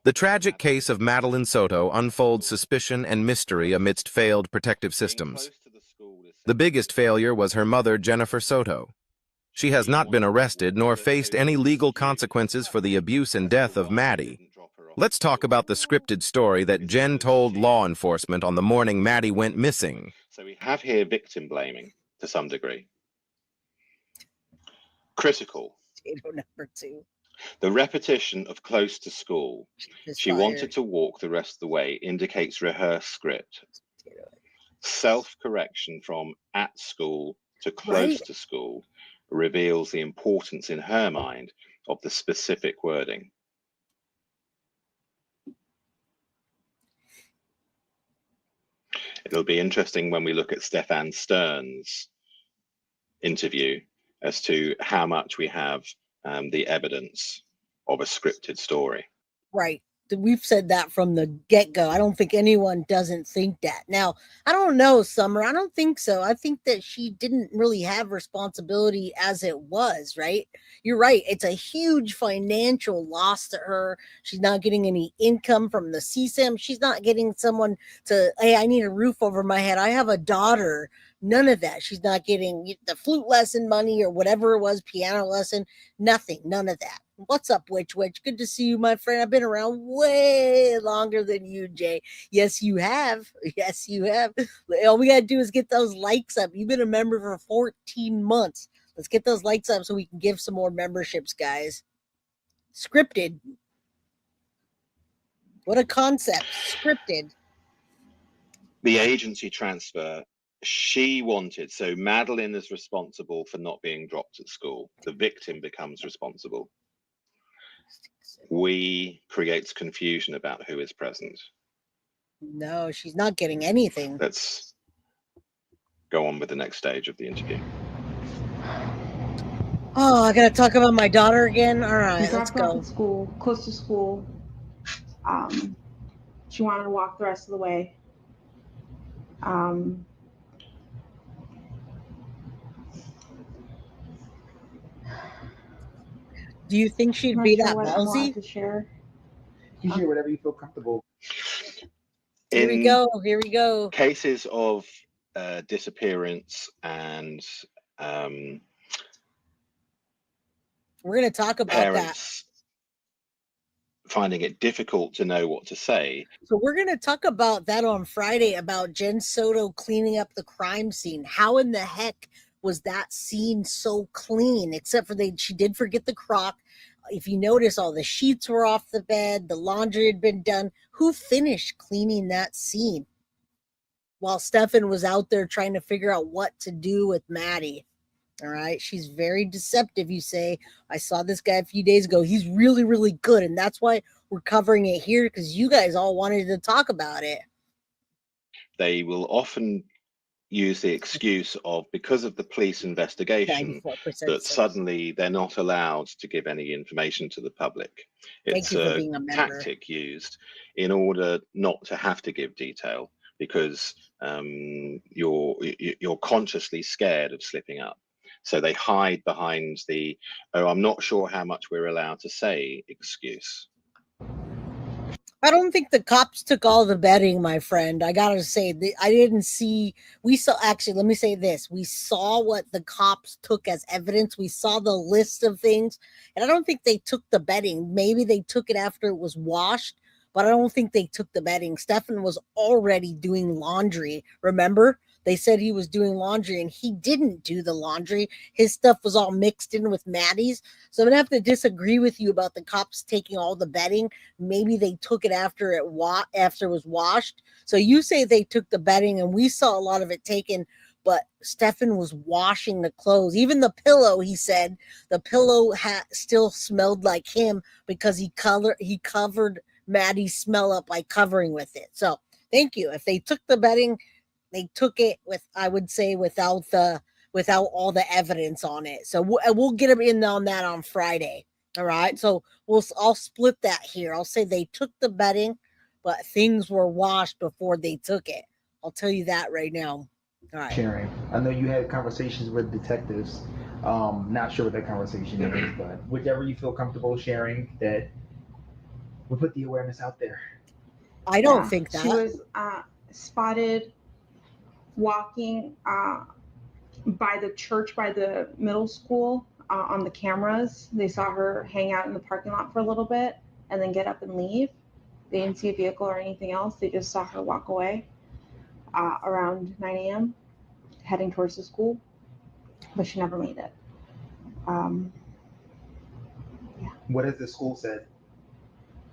The tragic case of Madeline Soto unfolds suspicion and mystery amidst failed protective systems. The biggest failure was her mother, Jennifer Soto. She has not been arrested nor faced any legal consequences for the abuse and death of Maddie. Let's talk about the scripted story that Jen told law enforcement on the morning Maddie went missing. So we have here victim blaming to some degree. Critical. Number 2. The repetition of close to school. She wanted to walk the rest of the way indicates rehearsed script. Self-correction from at school to close to school reveals the importance in her mind of the specific wording. It'll be interesting when we look at STEPHAN'S interview as to how much we have the evidence of a scripted story. Right. We've said that from the get-go. I don't think anyone doesn't think that. Now, I don't know, Summer. I don't think so. I think that she didn't really have responsibility as it was, right? You're right. It's a huge financial loss to her. She's not getting any income from the CSAM. She's not getting someone to, hey, I need a roof over my head. I have a daughter. None of that. She's not getting the flute lesson money or whatever it was, piano lesson, nothing, none of that. What's up, Witch? Good to see you, my friend. I've been around way longer than you, Jay. Yes, you have. Yes, you have. All we got to do is get those likes up. You've been a member for 14 months. Let's get those likes up so we can give some more memberships, guys. Scripted. What a concept. Scripted. The agency transfer she wanted. So Madeline is responsible for not being dropped at school. The victim becomes responsible. We creates confusion about who is present. No, she's not getting anything. Let's go on with the next stage of the interview. Oh, I gotta talk about my daughter again. All right, let's go. School, close to school. She wanted to walk the rest of the way. Do you think she'd be that ballsy? To share. You share whatever you feel comfortable. Here we go. Here we go. Cases of disappearance and we're going to talk about that. Finding it difficult to know what to say. So we're going to talk about that on Friday, about Jen Soto cleaning up the crime scene. How in the heck was that scene so clean? Except for she did forget the crock. If you notice, all the sheets were off the bed. The laundry had been done. Who finished cleaning that scene while Stephan was out there trying to figure out what to do with Maddie? All right. She's very deceptive, you say. I saw this guy a few days ago. He's really, really good. And that's why we're covering it here, because you guys all wanted to talk about it. They will often use the excuse of, because of the police investigation, that suddenly they're not allowed to give any information to the public. It's a tactic used in order not to have to give detail, because you're consciously scared of slipping up. So they hide behind the, oh, I'm not sure how much we're allowed to say excuse. I don't think the cops took all the bedding, my friend. I gotta say, I didn't see. We saw, actually, let me say this. We saw what the cops took as evidence. We saw the list of things, and I don't think they took the bedding. Maybe they took it after it was washed, but I don't think they took the bedding. Stephan was already doing laundry. Remember? They said he was doing laundry, and he didn't do the laundry. His stuff was all mixed in with Maddie's. So I'm going to have to disagree with you about the cops taking all the bedding. Maybe they took it after it was washed. So you say they took the bedding, and we saw a lot of it taken, but Stephan was washing the clothes. Even the pillow, he said, the pillow still smelled like him because he covered Maddie's smell up by covering with it. So thank you. If they took the bedding, they took it with, I would say, without all the evidence on it. So we'll get them in on that on Friday. All right. So I'll split that here. I'll say they took the bedding, but things were washed before they took it. I'll tell you that right now. All right. Sharon, I know you had conversations with detectives. Not sure what that conversation is, but whichever you feel comfortable sharing, that We'll put the awareness out there. I don't think that. She was spotted walking by the church, by the middle school, on the cameras. They saw her hang out in the parking lot for a little bit and then get up and leave. They didn't see a vehicle or anything else. They just saw her walk away around 9 a.m. heading towards the school, but she never made it. What has the school said?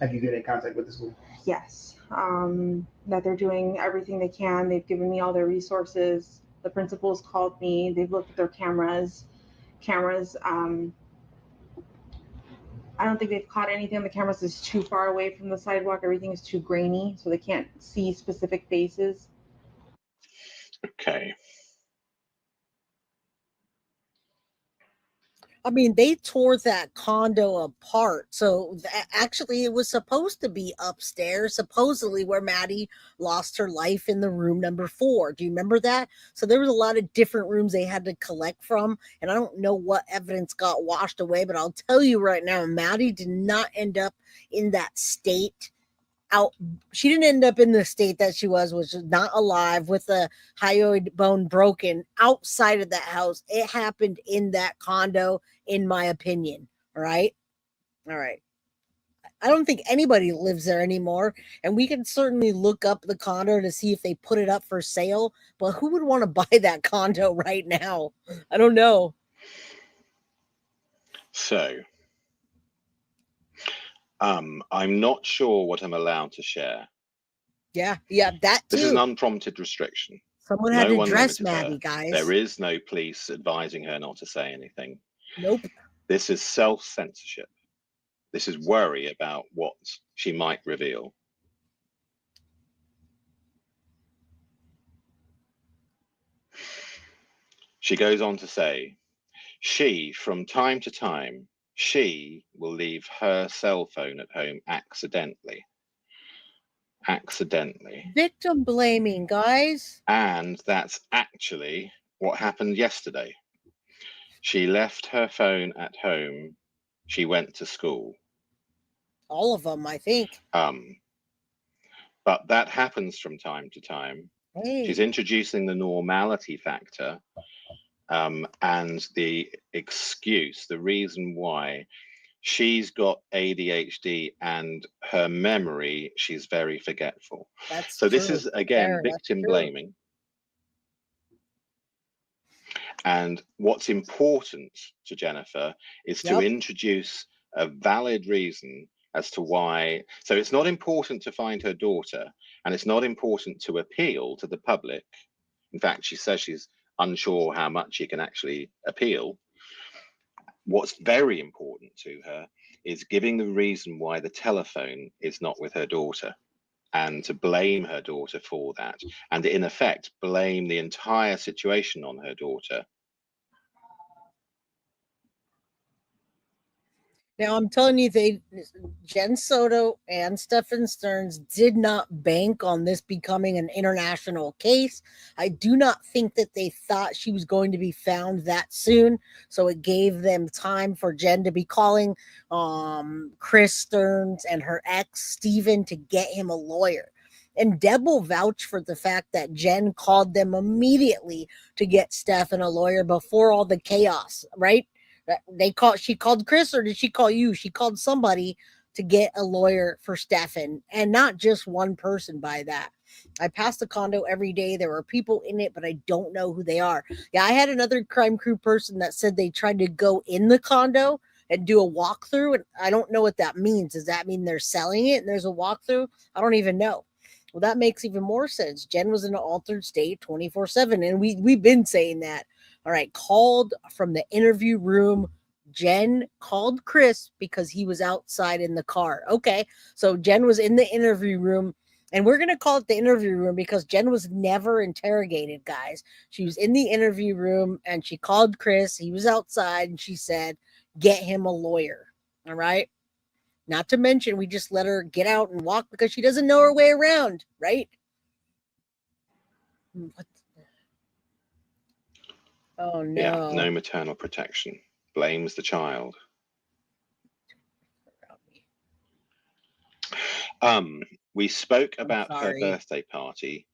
Have you been in contact with the school? Yes, that they're doing everything they can. They've given me all their resources. The principals called me. They've looked at their cameras. I don't think they've caught anything on the cameras that's too far away from the sidewalk. Everything is too grainy, so they can't see specific faces. Okay. I mean, they tore that condo apart. So actually, it was supposed to be upstairs, supposedly where Maddie lost her life in the room number 4. Do you remember that? So there was a lot of different rooms they had to collect from. And I don't know what evidence got washed away, but I'll tell you right now, Maddie did not end up in that state. She didn't end up in the state that she was, which is not alive, with a hyoid bone broken outside of that house. It happened in that condo, in my opinion. All right. I don't think anybody lives there anymore, and we can certainly look up the condo to see if they put it up for sale, but who would want to buy that condo right now? I don't know. So I'm not sure what I'm allowed to share. Yeah, that too. This is an unprompted restriction. Someone had to one dress limited Maddie, her. guys. There is no police advising her not to say anything. Nope. This is self-censorship. This is worry about what she might reveal. She goes on to say, from time to time, she will leave her cell phone at home accidentally. Victim blaming, guys. And that's actually what happened yesterday. She left her phone at home. She went to school. All of them, I think. But that happens from time to time. Hey. She's introducing the normality factor and the excuse, the reason why she's got ADHD and her memory, she's very forgetful. That's so true. This is, again, victim blaming. And what's important to Jennifer is to introduce a valid reason as to why. So it's not important to find her daughter, and it's not important to appeal to the public. In fact, she says she's unsure how much she can actually appeal. What's very important to her is giving the reason why the telephone is not with her daughter, and to blame her daughter for that, and in effect blame the entire situation on her daughter. Now, I'm telling you, Jen Soto and STEPHAN'S did not bank on this becoming an international case. I do not think that they thought she was going to be found that soon. So it gave them time for Jen to be calling Chris Stearns and her ex, Steven, to get him a lawyer. And Deb will vouch for the fact that Jen called them immediately to get Stephan a lawyer before all the chaos, right? She called Chris, or did she call you? She called somebody to get a lawyer for Stephan, and not just one person by that. I pass the condo every day. There were people in it, but I don't know who they are. Yeah, I had another crime crew person that said they tried to go in the condo and do a walkthrough, and I don't know what that means. Does that mean they're selling it and there's a walkthrough? I don't even know. Well, that makes even more sense. Jen was in an altered state 24/7, and we've been saying that. All right, called from the interview room. Jen called Chris because he was outside in the car. Okay, so Jen was in the interview room, and we're going to call it the interview room because Jen was never interrogated, guys. She was in the interview room, and she called Chris. He was outside, and she said, get him a lawyer. All right? Not to mention, we just let her get out and walk because she doesn't know her way around, right? Oh, no. Yeah, no maternal protection. Blames the child. We spoke about her sorry. birthday party.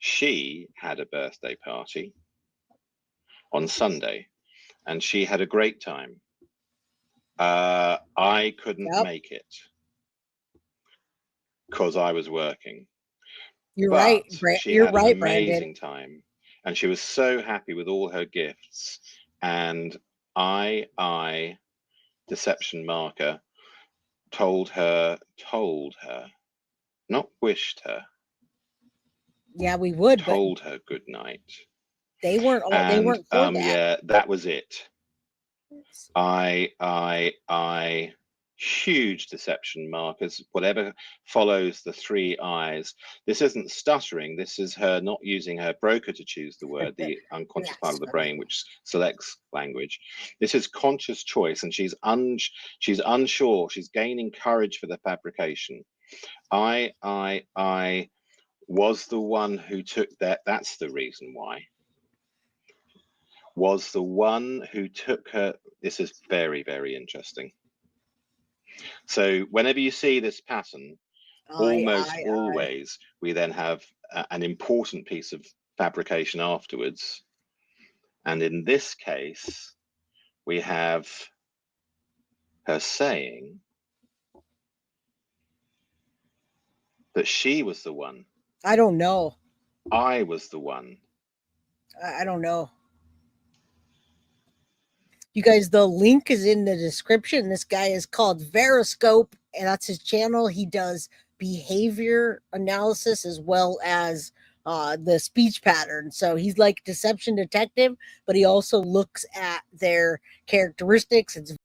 She had a birthday party on Sunday, and she had a great time. I couldn't Yep. make it because I was working. You're But right. she You're had right, an Brandon. amazing time, and she was so happy with all her gifts. And I, deception marker, told her, not wished her, Yeah, we would, but told her good night. they weren't. They And weren't for that. yeah, that was it. I huge deception markers, whatever follows the 3 eyes. This isn't stuttering. This is her not using her broker to choose the word, the unconscious part of the brain, which selects language. This is conscious choice, and she's unsure. She's gaining courage for the fabrication. I was the one who took that. That's the reason why. Was the one who took her. This is very, very interesting. So whenever you see this pattern, almost always, we then have an important piece of fabrication afterwards. And in this case, we have her saying that she was the one. I don't know. I was the one. I don't know. You guys, the link is in the description. This guy is called Veriscope, and that's his channel. He does behavior analysis as well as the speech pattern. So he's like deception detective, but he also looks at their characteristics. It's